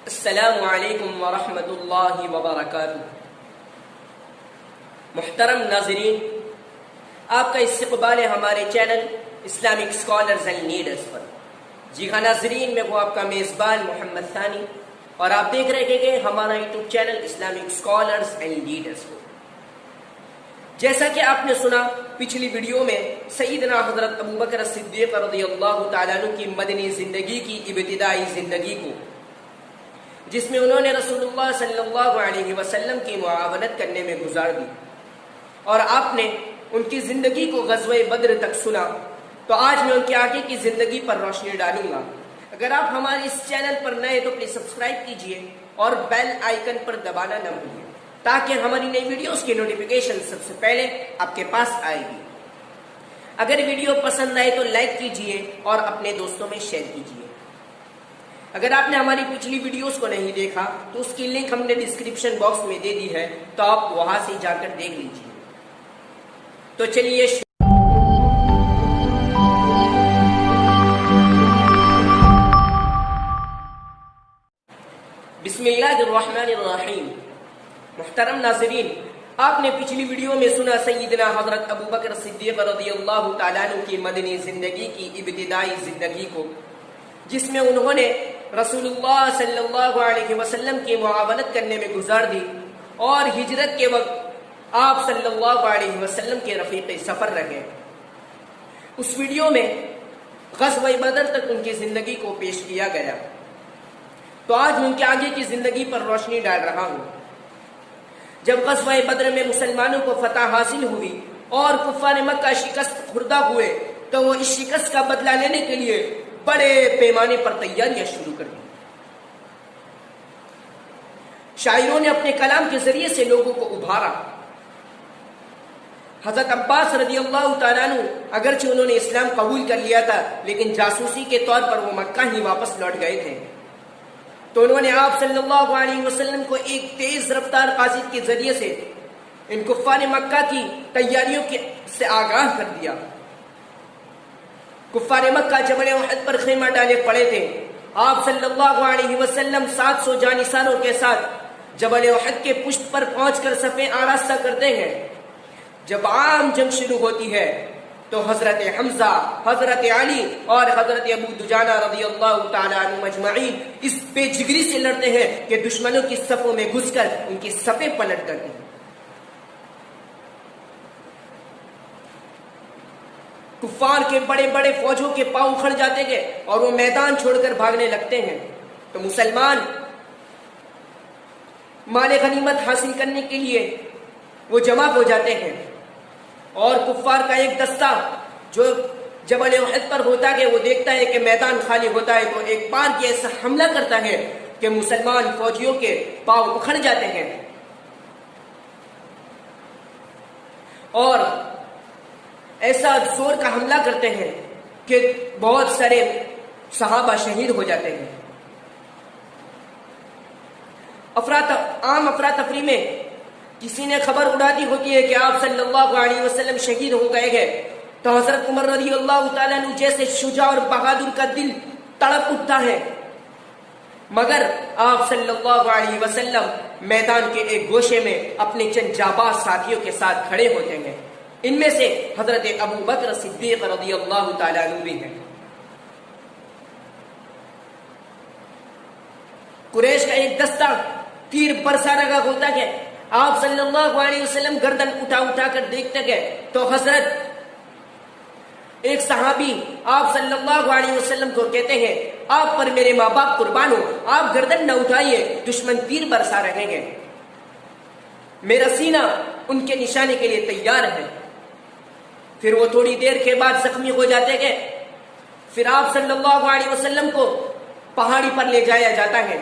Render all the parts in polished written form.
السلام علیکم ورحمۃ اللہ وبرکاتہ۔ محترم ناظرین، آپ کا استقبال ہے ہمارے channel Islamic scholars and leaders پر۔ جی ہاں ناظرین، میں وہ آپ کا میزبان محمد ثانی اور آپ دیکھ رہے ہیں ہمارا YouTube channel Islamic scholars and leaders کو۔ جیسا کہ آپ نے سنا پچھلی ویڈیو میں سیدنا حضرت ابوبکر صدیق رضی اللہ تعالیٰ عنہ کی مدنی زندگی کی ابتدائی زندگی کو، جس میں انہوں نے رسول اللہ صلی اللہ علیہ وسلم کی معاونت کرنے میں گزار دی، اور آپ نے ان کی زندگی کو غزوہ بدر تک سنا، تو آج میں ان کے آگے کی زندگی پر روشنی ڈالوں گا۔ اگر آپ ہمارے اس چینل پر نئے تو پلیز سبسکرائب کیجئے اور بیل آئیکن پر دبانا نہ بھولئے، تاکہ ہماری نئی ویڈیوز کی نوٹیفیکیشن سب سے پہلے آپ کے پاس آئے گی۔ اگر ویڈیو پسند آئے تو لائک کیجئے اور اپنے دوستوں میں شیئر کیجئے۔ اگر آپ نے ہماری پچھلی ویڈیوز کو نہیں دیکھا تو اس کی لنک ہم نے ڈسکرپشن باکس میں دے دی ہے، تو آپ وہاں سے جا کر دیکھ لیجئے۔ تو چلیے بسم اللہ الرحمن الرحیم۔ محترم ناظرین، آپ نے پچھلی ویڈیو میں سنا سیدنا حضرت ابوبکر صدیق رضی اللہ تعالیٰ عنہ کی مدنی زندگی کی ابتدائی زندگی کو، جس میں انہوں نے رسول اللہ صلی اللہ علیہ وسلم کی معاونت کرنے میں گزار دی، اور ہجرت کے وقت آپ صلی اللہ علیہ وسلم کے رفیق سفر رہے۔ اس ویڈیو میں غزوہ بدر تک ان کی زندگی کو پیش کیا گیا، تو آج ان کے آگے کی زندگی پر روشنی ڈال رہا ہوں۔ جب غزوہ بدر میں مسلمانوں کو فتح حاصل ہوئی اور کفار مکہ شکست خوردہ ہوئے، تو وہ اس شکست کا بدلہ لینے کے لیے بڑے پیمانے پر تیاریاں شروع کر دی۔ شاعروں نے اپنے کلام کے ذریعے سے لوگوں کو ابھارا۔ حضرت عباس رضی اللہ تعالیٰ عنہ اگرچہ انہوں نے اسلام قبول کر لیا تھا، لیکن جاسوسی کے طور پر وہ مکہ ہی واپس لوٹ گئے تھے، تو انہوں نے آپ صلی اللہ علیہ وسلم کو ایک تیز رفتار قاصد کے ذریعے سے ان کفار مکہ کی تیاریوں سے آگاہ کر دیا۔ کفار مکہ جبل احد پر خیمہ ڈالے پڑے تھے۔ آپ صلی اللہ علیہ وسلم 700 جانشینوں کے ساتھ جبل احد کے پشت پر پہنچ کر صفیں آراستہ کرتے ہیں۔ جب عام جنگ شروع ہوتی ہے تو حضرت حمزہ، حضرت علی اور حضرت ابو دجانہ رضی اللہ تعالیٰ عنہ مجمعین اس بے جگری سے لڑتے ہیں کہ دشمنوں کی صفوں میں گھس کر ان کی صفیں پلٹ کرتے ہیں۔ کفار کے بڑے بڑے فوجوں کے پاؤں اکھڑ جاتے ہیں اور وہ میدان چھوڑ کر بھاگنے لگتے ہیں، تو مسلمان مال غنیمت حاصل کرنے کے لیے وہ جمع ہو جاتے ہیں، اور کفار کا ایک دستہ جو جبل احد پر ہوتا ہے وہ دیکھتا ہے کہ میدان خالی ہوتا ہے، تو ایک بار کی ایسا حملہ کرتا ہے کہ مسلمان فوجیوں کے پاؤں اکھڑ جاتے ہیں، اور ایسا زور کا حملہ کرتے ہیں کہ بہت سارے صحابہ شہید ہو جاتے ہیں۔ عام افراتفری میں کسی نے خبر اڑا دی ہوتی ہے کہ آپ صلی اللہ علیہ وسلم شہید ہو گئے ہیں، تو حضرت عمر رضی اللہ تعالیٰ عنہ جیسے شجاع اور بہادر کا دل تڑپ اٹھتا ہے، مگر آپ صلی اللہ علیہ وسلم میدان کے ایک گوشے میں اپنے چند جانباز ساتھیوں کے ساتھ کھڑے ہوتے ہیں۔ ان میں سے حضرت ابوبکر صدیق رضی اللہ تعالیٰ عنہ بھی ہیں۔ قریش کا ایک دستہ تیر برسا لگا ہوتا ہے، آپ صلی اللہ علیہ وسلم گردن اٹھا اٹھا کر دیکھتے گئے، تو حضرت ایک صحابی آپ صلی اللہ علیہ وسلم کو کہتے ہیں، آپ پر میرے ماں باپ قربان ہو، آپ گردن نہ اٹھائیے، دشمن تیر برسا رہے ہیں، میرا سینہ ان کے نشانے کے لیے تیار ہے۔ پھر وہ تھوڑی دیر کے بعد زخمی ہو جاتے ہیں، پھر آپ صلی اللہ علیہ وسلم کو پہاڑی پر لے جایا جاتا ہے۔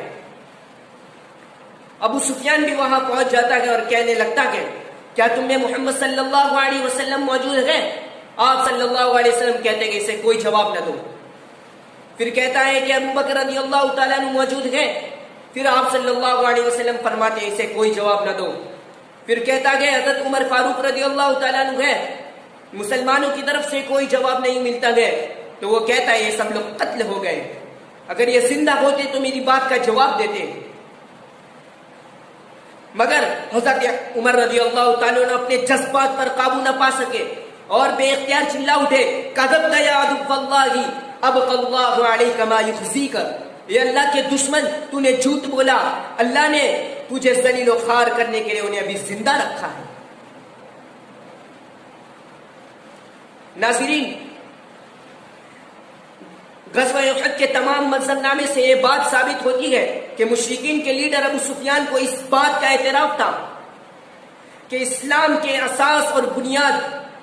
ابو سفیان بھی وہاں پہنچ جاتا ہے اور کہنے لگتا ہے، کیا تم میں محمد صلی اللہ علیہ وسلم موجود ہے؟ آپ صلی اللہ علیہ وسلم کہتے ہیں کہ اسے کوئی جواب نہ دو۔ پھر کہتا ہے کہ ابوبکر رضی اللہ تعالیٰ عنہ موجود ہے، پھر آپ صلی اللہ علیہ وسلم فرماتے ہیں اسے کوئی جواب نہ دو۔ پھر کہتا ہے حضرت عمر فاروق رضی اللہ تعالیٰ عنہ ہے، مسلمانوں کی طرف سے کوئی جواب نہیں ملتا ہے، تو وہ کہتا ہے یہ سب لوگ قتل ہو گئے۔ اگر یہ زندہ ہوتے تو میری بات کا جواب دیتے، مگر حضرت عمر رضی اللہ تعالیٰ عنہ اپنے جذبات پر قابو نہ پا سکے اور بے اختیار چلا اٹھے، کذبت یا عدو اللہ ابقى اللہ علیک ما یخزیک، اے اللہ کے دشمن تو نے جھوٹ بولا، اللہ نے تجھے ذلیل و خوار کرنے کے لیے انہیں ابھی زندہ رکھا ہے۔ ناظرین، غزوہ احد کے تمام منظرنامے سے یہ بات ثابت ہوتی ہے کہ مشرکین کے لیڈر ابو سفیان کو اس بات کا اعتراف تھا کہ اسلام کے اساس اور بنیاد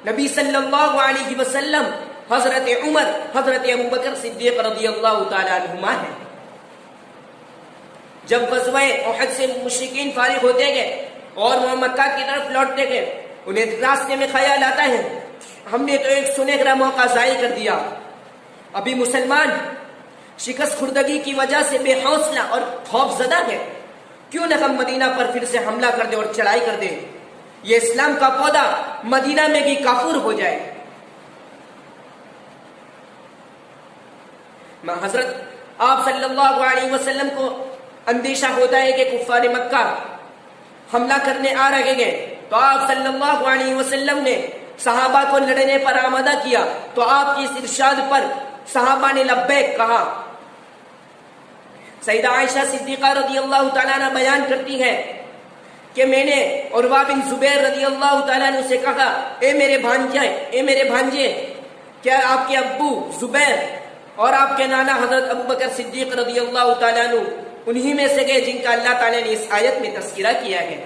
نبی صلی اللہ علیہ وسلم، حضرت عمر، حضرت ابو بکر صدیق رضی اللہ تعالی عنہما ہیں۔ جب غزوہ احد سے مشرکین فارغ ہوتے گئے اور وہ مکہ کی طرف لوٹتے گئے، انہیں راستے میں خیال آتا ہے ہم نے تو ایک سنہرا موقع ضائع کر دیا، ابھی مسلمان شکست خوردگی کی وجہ سے بے حوصلہ اور خوف زدہ ہے، کیوں نہ ہم مدینہ پر پھر سے حملہ کر دیں اور چڑھائی کر دیں، یہ اسلام کا پودا مدینہ میں بھی کافور ہو جائے۔ حضرت آپ صلی اللہ علیہ وسلم کو اندیشہ ہوتا ہے کہ کفار مکہ حملہ کرنے آ رہے ہیں، تو آپ صلی اللہ علیہ وسلم نے صحابہ کو لڑنے پر آمادہ کیا، تو آپ کی اس ارشاد پر صحابہ نے لبیک کہا۔ سیدہ عائشہ صدیقہ رضی اللہ تعالیٰ عنہ بیان کرتی ہے کہ میں نے عروہ بن زبیر رضی اللہ تعالیٰ عنہ سے کہا، اے میرے بھانجے، کیا آپ کے ابو زبیر اور آپ کے نانا حضرت ابو بکر صدیق رضی اللہ تعالیٰ عنہ انہی میں سے گئے جن کا اللہ تعالیٰ نے اس آیت میں تذکرہ کیا ہے؟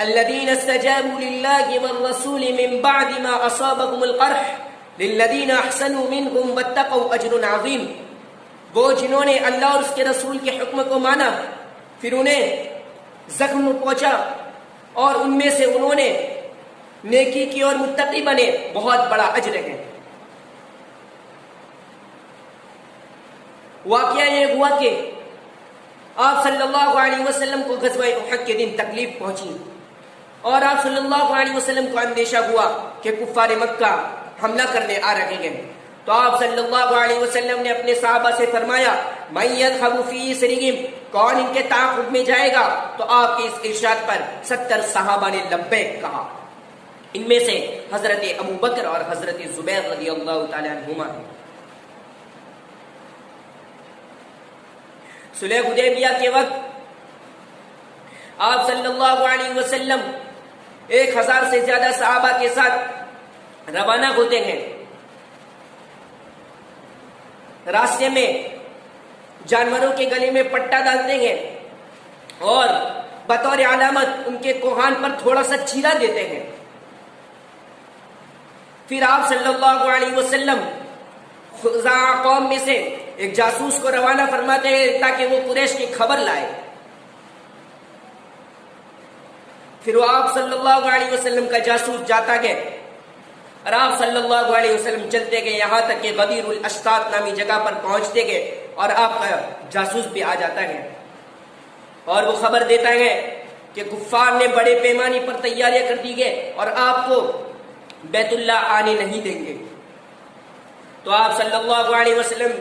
الذين استجابوا لله والرسول من بعد ما اصابهم القرح للذين احسنوا منهم واتقوا اجر عظيم، وہ جنہوں نے اللہ اور اس کے رسول کے حکم کو مانا پھر انہیں زخم پہنچا اور ان میں سے انہوں نے نیکی کی اور متقی بنے، بہت بڑا اجر ہے۔ واقعہ یہ ہوا کہ آپ صلی اللہ علیہ وسلم کو غزوہ احد کے دن تکلیف پہنچی اور آپ صلی اللہ علیہ وسلم کو اندیشہ ہوا کہ کفار مکہ حملہ کرنے آ رہے ہیں، تو آپ صلی اللہ علیہ وسلم نے اپنے صحابہ سے فرمایا من يذهب في سرهم، کون ان کے تعاقب میں جائے گا؟ تو آپ کے اس ارشاد پر 70 صحابہ نے لبیک کہا، ان میں سے حضرت ابو بکر اور حضرت زبیر رضی اللہ تعالی عنہما ہیں۔ صلح حدیبیہ کے وقت آپ صلی اللہ علیہ وسلم 1000 سے زیادہ صحابہ کے ساتھ روانہ ہوتے ہیں، راستے میں جانوروں کے گلے میں پٹا ڈالتے ہیں اور بطور علامت ان کے کوہان پر تھوڑا سا چیرا دیتے ہیں، پھر آپ صلی اللہ علیہ وسلم خزاعہ قوم میں سے ایک جاسوس کو روانہ فرماتے ہیں تاکہ وہ قریش کی خبر لائے، پھر وہ آپ صلی اللہ علیہ وسلم کا جاسوس جاتا گیا اور آپ صلی اللہ علیہ وسلم چلتے گئے یہاں تک کہ غدیر الاشتات نامی جگہ پر پہنچتے گئے اور آپ کا جاسوس بھی آ جاتا ہے اور وہ خبر دیتا ہے کہ کفار نے بڑے پیمانے پر تیاریاں کر دی گئے اور آپ کو بیت اللہ آنے نہیں دیں گے۔ تو آپ صلی اللہ علیہ وسلم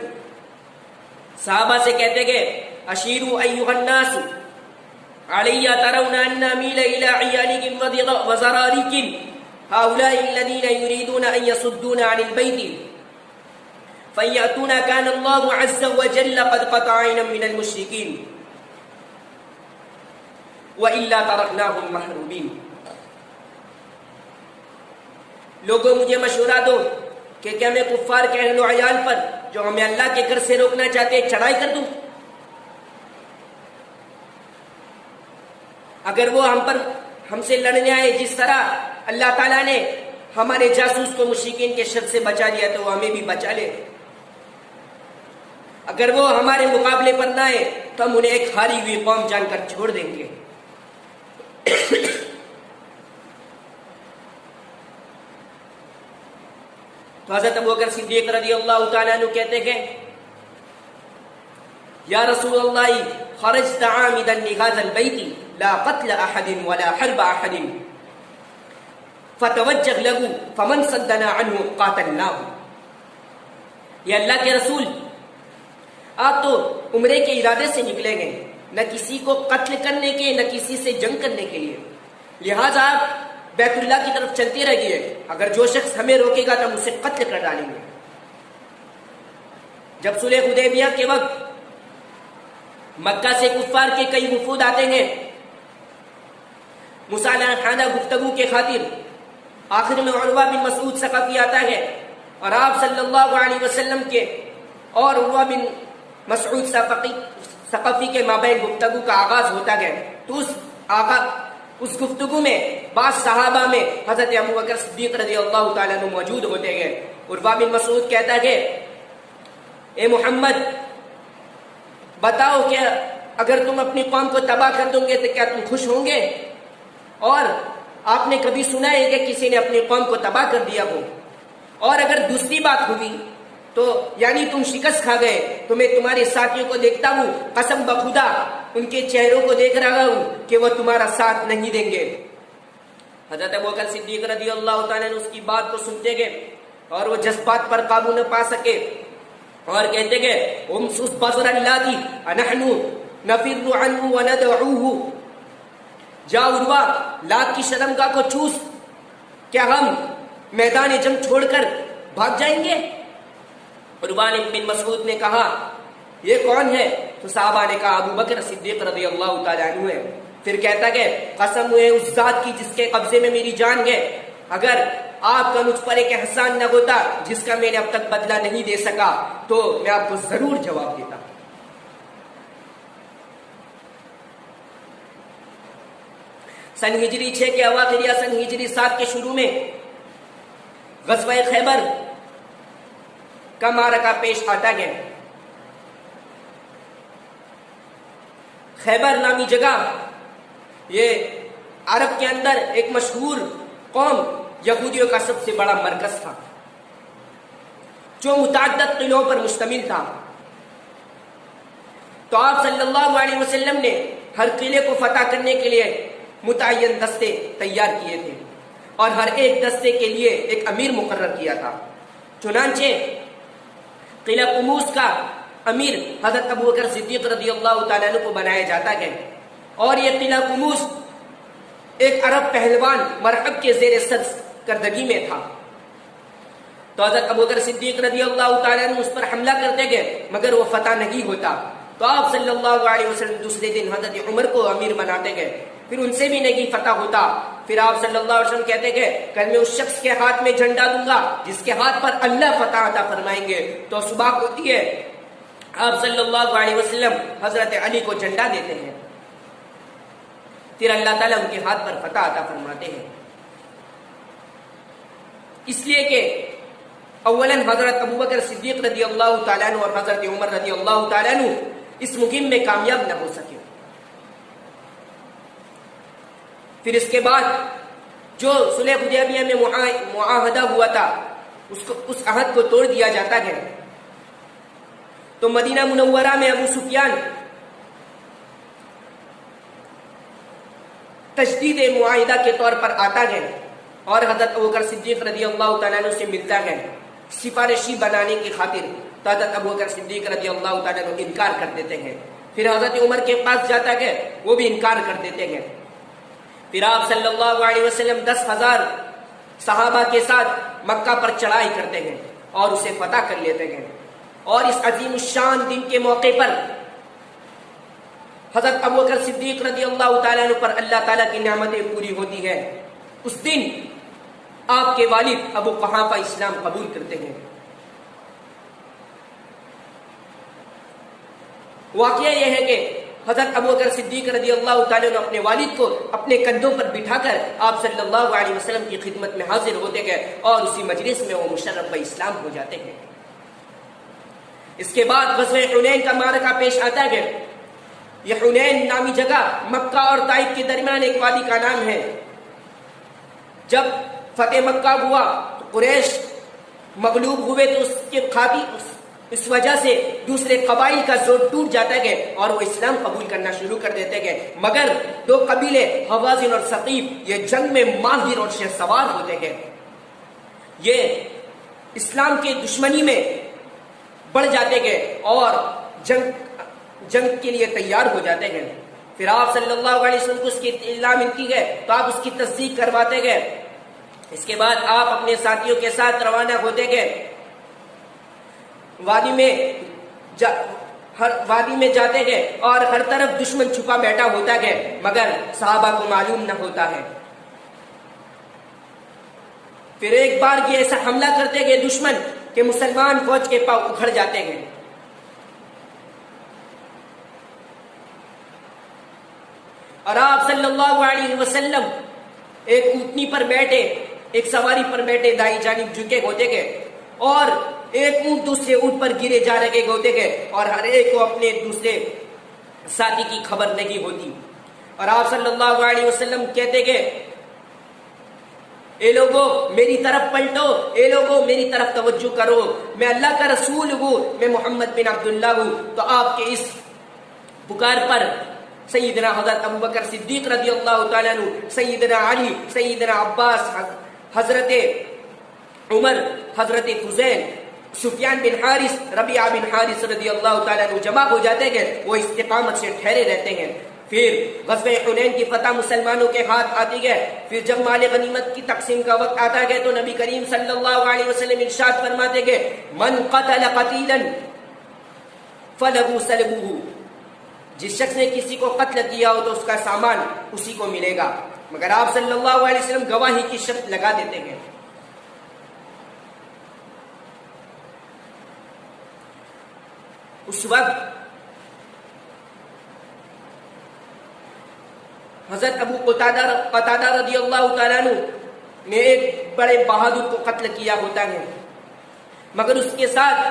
صحابہ سے کہتے گئے اشیروا ایھا الناس علی ترون ان امیل الى عیالکم وزراریکم هؤلاء الذين يريدون ان يصدون عن البيت فيأتون كان الله عز وجل قد قطع عينا من المشركين وإلا تركناهم محرومين۔ لوگوں مجھے مشورہ دو کہ کیا میں کفار کے اہل و عیال پر جو ہمیں اللہ کے گھر سے روکنا چاہتے ہیں چڑھائی کر دوں؟ اگر وہ ہم سے لڑنے آئے جس طرح اللہ تعالیٰ نے ہمارے جاسوس کو مشرکین کے شر سے بچا لیا تو وہ ہمیں بھی بچا لے، اگر وہ ہمارے مقابلے پر نہ آئے تو ہم انہیں ایک ہاری ہوئی قوم جان کر چھوڑ دیں گے۔ تو حضرت ابوبکر صدیق رضی اللہ تعالیٰ عنہ کہتے ہیں یا رسول اللہ خرجت عامدا لهذا البيت لا قتل احد ولا حرب احد فتوجه له فمن صدنا عنه قاتلناه۔ یہ اللہ کے رسول، آپ تو عمرے کے ارادے سے نکلے گئے، نہ کسی کو قتل کرنے کے، نہ کسی سے جنگ کرنے کے لیے، لہٰذا آپ بیت اللہ کی طرف چلتے رہیے، اگر جو شخص ہمیں روکے گا تو ہم اسے قتل کر ڈالیں گے۔ جب صلح حدیبیہ کے وقت مکہ سے کفار کے کئی وفود آتے ہیں مصالحہ خانہ گفتگو کے خاطر، آخر میں عروہ بن مسعود ثقفی آتا ہے اور آپ صلی اللہ علیہ وسلم کے اور عروہ بن مسعود ثقفی کے مابین گفتگو کا آغاز ہوتا ہے۔ تو اس گفتگو میں بعض صحابہ میں حضرت ابو بکر صدیق رضی اللہ تعالیٰ عنہ موجود ہوتے ہیں۔ عروہ بن مسعود کہتا ہے، اے محمد بتاؤ کہ اگر تم اپنی قوم کو تباہ کر دو گے تو کیا تم خوش ہوں گے؟ اور آپ نے کبھی سنا ہے کہ کسی نے اپنی قوم کو تباہ کر دیا ہو؟ اور اگر دوسری بات ہوئی تو یعنی تم شکست کھا گئے تو میں تمہارے ساتھیوں کو دیکھتا ہوں، قسم بخدا ان کے چہروں کو دیکھ رہا ہوں کہ وہ تمہارا ساتھ نہیں دیں گے۔ حضرت ابوبکر صدیق رضی اللہ تعالیٰ نے اس کی بات کو سنتے گئے اور وہ جذبات پر قابو نہ پا سکے اور کہتے گئے، امسس بصر اللاتی انحن نفر عنہ وندعوہ، جا عروہ لات کی شرمگاہ کو چوس، کیا ہم میدان جنگ چھوڑ کر بھاگ جائیں گے؟ عروہ بن مسعود نے کہا، یہ کون ہے؟ تو صحابہ نے کہا، ابو بکر صدیق رضی اللہ تعالیٰ عنہ ہے۔ پھر کہتا کہ قسم ہے اس ذات کی جس کے قبضے میں میری جان ہے، اگر آپ کا مجھ پر ایک احسان نہ ہوتا جس کا میں نے اب تک بدلہ نہیں دے سکا تو میں آپ کو ضرور جواب دیتا۔ سن ہجری 6 کے اواخر یا سن ہجری 7 کے شروع میں غزوہ خیبر کا معرکہ پیش آتا ہے۔ خیبر نامی جگہ یہ عرب کے اندر ایک مشہور قوم یہودیوں کا سب سے بڑا مرکز تھا جو متعدد قلعوں پر مشتمل تھا۔ تو آپ صلی اللہ علیہ وسلم نے ہر قلعے کو فتح کرنے کے لیے متعین دستے تیار کیے تھے اور ہر ایک دستے کے لیے ایک امیر مقرر کیا تھا۔ چنانچہ قلعہ قموس کا امیر حضرت ابو بکر صدیق رضی اللہ تعالیٰ عنہ کو بنایا جاتا ہے اور یہ قلعہ قموس ایک عرب پہلوان مرحب کے زیر سرکردگی میں تھا۔ تو حضرت ابو بکر صدیق رضی اللہ تعالیٰ عنہ اس پر حملہ کرتے گئے مگر وہ فتح نہیں ہوتا۔ تو آپ صلی اللہ علیہ وسلم دوسرے دن حضرت عمر کو امیر بناتے گئے، پھر ان سے بھی نہیں فتح ہوتا۔ پھر آپ صلی اللہ علیہ وسلم کہتے گئے، کل میں اس شخص کے ہاتھ میں جھنڈا دوں گا جس کے ہاتھ پر اللہ فتح عطا فرمائیں گے۔ تو صبح ہوتی ہے، آپ صلی اللہ علیہ وسلم حضرت علی کو جھنڈا دیتے ہیں، پھر اللہ تعالیٰ ان کے ہاتھ پر فتح عطا فرماتے ہیں۔ اس لیے کہ اولاً حضرت ابو بکر صدیق رضی اللہ تعالیٰ عنہ اور حضرت عمر رضی اللہ تعالیٰ عنہ اس مہم میں کامیاب نہ ہو سکے۔ پھر اس کے بعد جو صلح حدیبیہ میں معاہدہ ہوا تھا اس عہد کو توڑ دیا جاتا ہے۔ تو مدینہ منورہ میں ابو سفیان تجدید معاہدہ کے طور پر آتا ہے اور حضرت ابوبکر صدیق رضی اللہ تعالیٰ عنہ سے ملتا ہے سفارشی بنانے کی خاطر۔ تو حضرت ابوبکر صدیق رضی اللہ تعالیٰ عنہ انکار کر دیتے ہیں۔ پھر حضرت عمر کے پاس جاتا ہے، وہ بھی انکار کر دیتے ہیں۔ پھر آپ صلی اللہ علیہ وسلم 10,000 صحابہ کے ساتھ مکہ پر چڑھائی کرتے ہیں اور اسے فتح کر لیتے ہیں۔ اور اس عظیم الشان دن کے موقع پر حضرت ابوبکر صدیق رضی اللہ تعالیٰ عنہ پر اللہ تعالیٰ کی نعمتیں پوری ہوتی ہیں۔ اس دن آپ کے والد ابو قحافہ اسلام قبول کرتے ہیں۔ واقعہ یہ ہے کہ حضرت ابوبکر صدیق رضی اللہ تعالیٰ عنہ اپنے والد کو اپنے کندھوں پر بٹھا کر آپ صلی اللہ علیہ وسلم کی خدمت میں حاضر ہوتے گئے اور اسی مجلس میں وہ مشرف اسلام ہو جاتے ہیں۔ اس کے بعد غزوہ حنین کا معرکہ پیش آتا ہے۔ یہ حنین نامی جگہ مکہ اور طائف کے درمیان ایک وادی کا نام ہے۔ جب فتح مکہ ہوا تو قریش مغلوب ہوئے تو اس وجہ سے دوسرے قبائل کا زور ٹوٹ جاتا ہے اور وہ اسلام قبول کرنا شروع کر دیتے ہیں، مگر دو قبیلے حوازن اور ثقیف یہ جنگ میں ماہر اور شہ سوار ہوتے ہیں۔ یہ اسلام کے دشمنی میں بڑھ جاتے گئے اور جنگ کے لیے تیار ہو جاتے گئے. پھر آپ صلی اللہ علیہ وسلم کو اس کی اطلاع ملتی ہے تو آپ اس کی تصدیق کرواتے گئے. اس کے بعد آپ اپنے ساتھیوں کے ساتھ روانہ ہوتے گئے. وادی میں جاتے گئے اور ہر طرف دشمن چھپا بیٹھا ہوتا گیا مگر صحابہ کو معلوم نہ ہوتا ہے. پھر ایک بار یہ ایسا حملہ کرتے گئے دشمن کہ مسلمان فوج کے پاؤں اکھڑ جاتے گئے. اور آپ صلی اللہ علیہ وسلم ایک اونٹنی پر بیٹھے، ایک سواری پر بیٹھے دائیں جانب جھکے ہوتے گئے اور ایک اونٹ دوسرے اونٹ پر گرے جا رہے ہوتے گئے اور ہر ایک کو اپنے دوسرے ساتھی کی خبر نہیں ہوتی. اور آپ صلی اللہ علیہ وسلم کہتے گئے اے لوگوں میری طرف پلٹو، اے لوگوں میری طرف توجہ کرو، میں اللہ کا رسول ہوں، میں محمد بن عبداللہ ہوں. تو آپ کے اس پکار پر سیدنا حضرت ابوبکر صدیق رضی اللہ تعالیٰ عنہ، سیدنا علی، سیدنا عباس، حضرت عمر، حضرت فضیل، سفیان بن حارث، ربیعہ بن حارث رضی اللہ تعالیٰ عنہ جمع ہو جاتے ہیں. وہ استقامت سے ٹھہرے رہتے ہیں. پھر غزوہ حنین کی فتح مسلمانوں کے ہاتھ آتی ہے. پھر جب مال غنیمت کی تقسیم کا وقت آتا ہے تو نبی کریم صلی اللہ علیہ وسلم ارشاد فرماتے ہیں من قتل قتیلا فلہ سلبہ، جس شخص نے کسی کو قتل کیا ہو تو اس کا سامان اسی کو ملے گا. مگر آپ صلی اللہ علیہ وسلم گواہی کی شرط لگا دیتے ہیں. اس وقت حضرت ابو قتادہ رضی اللہ تعالیٰ عنہ نے ایک بڑے بہادر کو قتل کیا ہوتا ہے، مگر اس کے ساتھ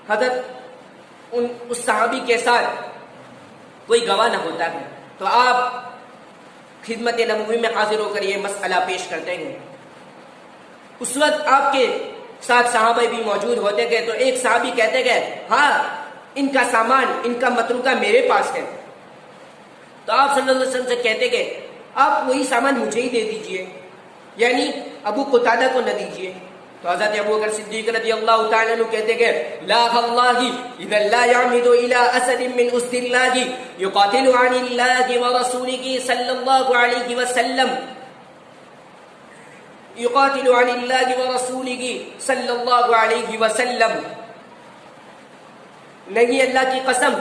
حضرت اس صحابی کے ساتھ کوئی گواہ نہ ہوتا ہے. تو آپ خدمت نبوی میں حاضر ہو کر یہ مسئلہ پیش کرتے ہیں. اس وقت آپ کے ساتھ صحابہ بھی موجود ہوتے گئے تو ایک صحابی کہتے گئے ہاں ان کا سامان، ان کا متروکہ میرے پاس ہے. تو آپ صلی اللہ علیہ وسلم سے کہتے گئے آپ وہی سامان مجھے ہی دے دیجئے، یعنی ابو قتادہ کو نہ دیجئے. تو حضرت ابوبکر صدیق رضی اللہ تعالیٰ عنہ کہتے گئے لا واللہ اذا لا يعمد الى اسد من اسد اللہ يقاتل عن اللہ ورسولہ صلی اللہ علیہ وسلم، يقاتل عن اللہ ورسولہ صلی اللہ علیہ وسلم. نہیں، اللہ کی قسم،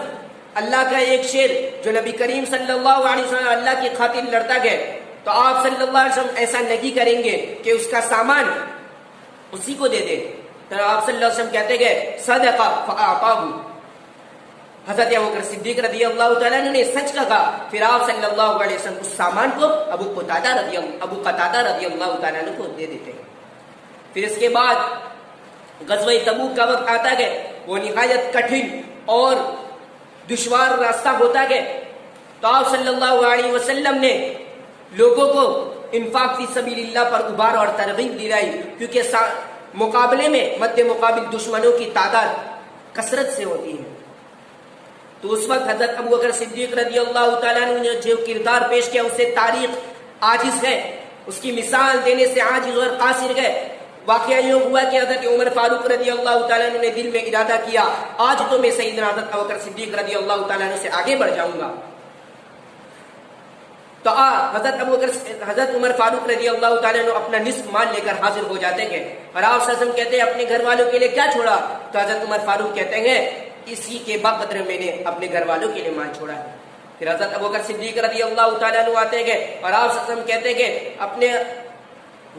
اللہ کا ایک شیر جو نبی کریم صلی اللہ علیہ وسلم اللہ کی خاطر لڑتا گئے تو آپ صلی اللہ علیہ وسلم ایسا نہیں کریں گے کہ اس کا سامان اسی کو دے دے. تو آپ صلی اللہ علیہ وسلم کہتے گئے صدقہ فاعطاہ. حضرت ابوبکر صدیق رضی اللہ تعالیٰ عنہ نے سچ کہا. پھر آپ صلی اللہ علیہ وسلم اس سامان کو ابو قتادہ رضی اللہ تعالیٰ عنہ کو دے دیتے ہیں. پھر اس کے بعد غزوہ تبوک کا وقت آتا ہے، وہ نہایت کٹھن اور دشوار راستہ ہوتا ہے. تو آپ صلی اللہ علیہ وسلم نے لوگوں کو انفاق فی سبیل اللہ پر ابھار اور ترغیب دلائی، کیونکہ مقابلے میں مد مقابل دشمنوں کی تعداد کثرت سے ہوتی ہے. تو اس وقت حضرت ابوبکر صدیق رضی اللہ تعالیٰ عنہ نے جو کردار پیش کیا اس سے تاریخ عاجز ہے، اس کی مثال دینے سے عاجز اور قاصر ہے. واقعہ یہ ہوا کہ حضرت عمر فاروق رضی اللہ تعالیٰ عنہ نے دل میں ارادہ کیا آج تو میں سیدنا حضرت ابوبکر صدیق رضی اللہ تعالیٰ عنہ سے آگے بڑھ جاؤں گا. تو حضرت عمر فاروق رضی اللہ تعالیٰ عنہ اپنا نصف مال لے کر حاضر ہو جاتے ہیں. اور آپ صلی اللہ علیہ وسلم کہتے ہیں اپنے گھر والوں کے لیے کیا چھوڑا؟ تو حضرت عمر فاروق کہتے ہیں اسی کے بقدر میں نے اپنے گھر والوں کے لیے مال چھوڑا ہے. پھر حضرت ابوبکر صدیق رضی اللہ تعالیٰ عنہ آتے ہیں اور آپ صلی اللہ علیہ وسلم کہتے ہیں اپنے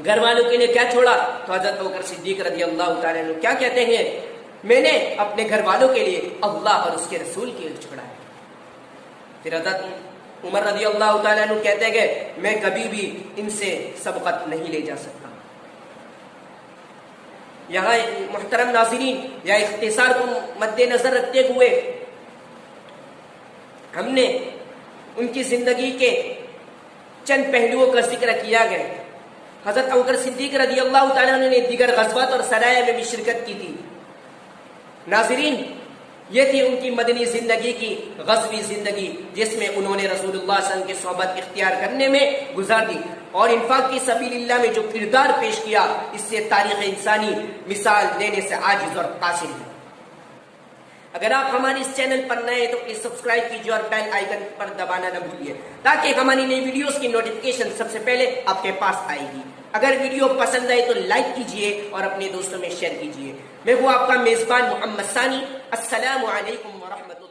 گھر والوں کے لیے کیا چھوڑا؟ تو حضرت ابوبکر صدیق رضی اللہ تعالیٰ عنہ کیا کہتے ہیں میں نے اپنے گھر والوں کے لیے اللہ اور اس کے رسول کے لیے چھوڑا ہے. پھر حضرت عمر رضی اللہ تعالیٰ عنہ کہتے ہیں میں کبھی بھی ان سے سبقت نہیں لے جا سکتا. یہاں محترم ناظرین، یا اختصار کو مد نظر رکھتے ہوئے ہم نے ان کی زندگی کے چند پہلوؤں کا ذکر کیا گیا. حضرت ابوبکر صدیق رضی اللہ تعالیٰ عنہ نے دیگر غزوات اور سرائے میں بھی شرکت کی تھی. ناظرین، یہ تھی ان کی مدنی زندگی کی غزوی زندگی، جس میں انہوں نے رسول اللہ صلی اللہ علیہ وسلم کی صحبت اختیار کرنے میں گزار دی اور انفاق کی سبیل اللہ میں جو کردار پیش کیا اس سے تاریخ انسانی مثال دینے سے عاجز اور قاصر ہے. اگر آپ ہمارے اس چینل پر نئے تو پلیز سبسکرائب کیجیے اور بیل آئیکن پر دبانا نہ بھولیے تاکہ ہماری نئی ویڈیوز کی نوٹیفکیشن سب سے پہلے آپ کے پاس آئے گی۔ اگر ویڈیو پسند آئے تو لائک کیجیے اور اپنے دوستوں میں شیئر کیجیے۔ میں ہوں آپ کا میزبان محمد ثانی۔ السلام علیکم ورحمۃ اللہ۔